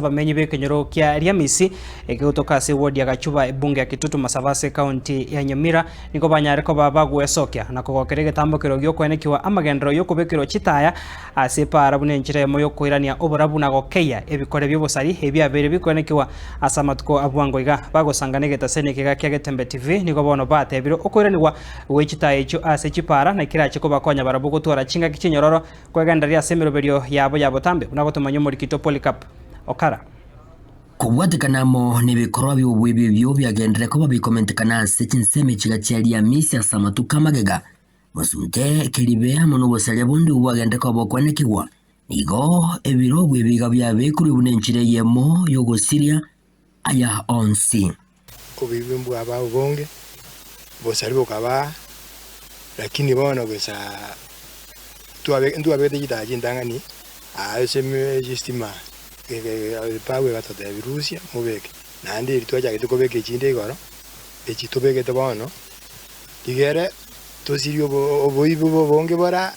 Bamenyi bekenyoro kia Riamisi ekigotoka se ward ya Gachuba ebunge ya Kitutu Masabase county ya Nyamira niko banyareko bagwesokia na kogokerege tambokero gyokwenekiwa amagendero yokubekero chitaya asepa arabune nchire moyo koirania oborabu na gokeya ebikore byobosari ebyabere bikwenekiwa asamatuko abwango iga bagosanganege tasene kiga kya Getembe TV niko bono batebiro okoiraniwa wechitaya echo ase chipara na kirache ko bakonya barabu gutwara chinga kichinyororo kwegandaria semeroberio yabo tambe unagotomanyo muri Kito Polycarp Okara kubwatikanamo nibikorwa by'ubwibibyo byagendere ko babikomentekana ase chinseme chiga chia Riamisi asamatuka magega musumte keribe hamwe n'obosare bundi ubwagende ko bokwenekiwa nigo ebiro bwebiga byabekuri bunenchire yemo yogosiria aya onsi kubibimbu aba ubonge bosari bokaba lakini bona gwesa tuabete jitaji ndangani aseme justima pawe batata ya virusia mubeke nandi litwaja kitokobeke chinde igoro echitobeke tobono igere tosiri oboibo bonge bora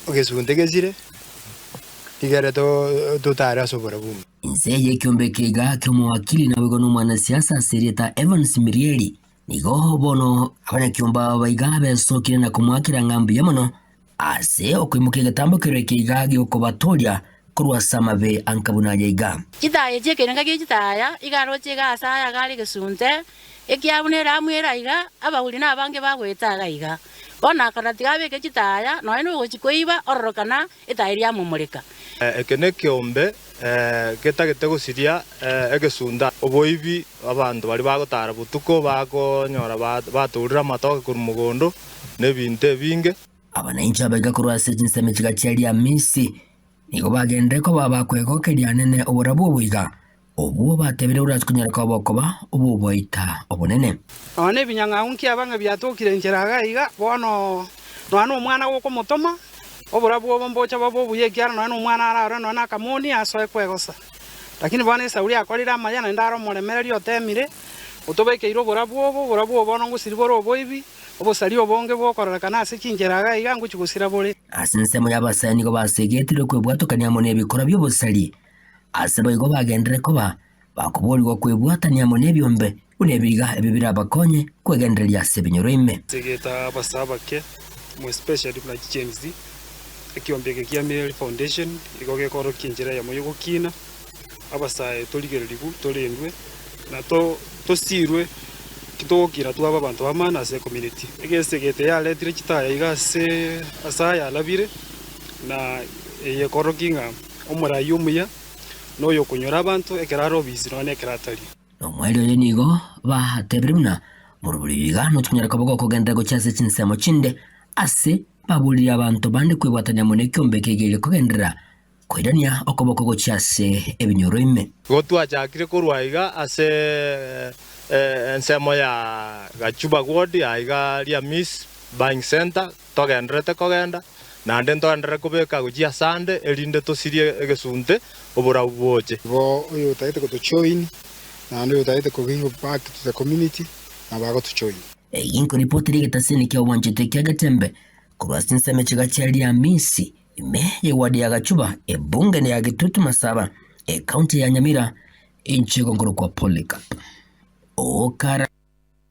ogesuntegezire igere to tara sobora bumi inzeye kyombekega kyomuwakili na wegono mwanasiasa Serieta Evans Mirieli nigo bono abanyakyomba baiga besokire na kumwakira ngambi yamono ase okwimukega tambokero ekiga gyokobatoria kurwa samabe ankabunaje iga chitaya chekenga chitaya igaro chega asaya gali gesunte ekiabunera amwera iga abahuri na bange bagwetaga iga bona karatiga beke chitaya no eno gochikoiba ororokana etairia mumurika ekene kiombe ketagete gusiria egesunda oboibi abandu bari bagotara butuko bakonyora baturira matoke kuri mugondo nebinte binge abananchi abega kurwa sejinseme chiga chia Riamisi nigo bagende ko babakwegokeria nene oborabu bwiga obuo batebere uratkunyara ko bokoba obuo boita obunene one binyanga unki abanga byatokire njeraga iga bono no mwana woko mutoma oborabu obombocha babo buye kyara no mwana arara no nakamoni asoe kwegosa lakini bwana sauri akorira amayana ndaro moremereri otemire utobeke iro borabu bono ngusiriboro oboibi obosari obonge bokororeka ase kinjeraga iga nguchigusira bore asinsemo y'abasani go basegetire kwebwatokania mone bikora by'obosari asebo igo bagendere koba bakuborirwa kwebwatania mone byombe unebiga ebibira bakonye kwegendereria sebinyoro ime segeta basabake mo especially na James ekiombeke kia Mary Foundation igo gekoro kinjera ya moyo gukina abasaye toligereribu tolendwe na to sirwe kitokira tuaba bantu bamana se community egesegete ya letire chitaya igase asaya labire na yekorokinga omura yumuya no yokunyora abantu ekeraro biziro ne keratari no mwelo yenigo ba tebrimna muruburiga no tunyara kaboko kogenda go cyase chinsemo chinde ase babulira abantu bande kwebwatanya mone kyombe kegere kogendera koirania okoboko go cyase ebinyoro ime gotwa jakire kurwaiga ase ensemo ya Gachuba ward ya iga Riamisi buying center togendrete kogenda nande ntondere kubeka gujia sande elinde tosirie egesunte obora uboje bo uyo taite ko to join nande uyo taite ko give back to the community na bago to join inko ripotiri getaseni kya wanjete kya Getembe kurwasinsa mechiga cha Riamisi ime ye ward ya Gachuba ebunge ne ya Kitutu Masaba county ya Nyamira inchi gongoro kwa Polycarp Okara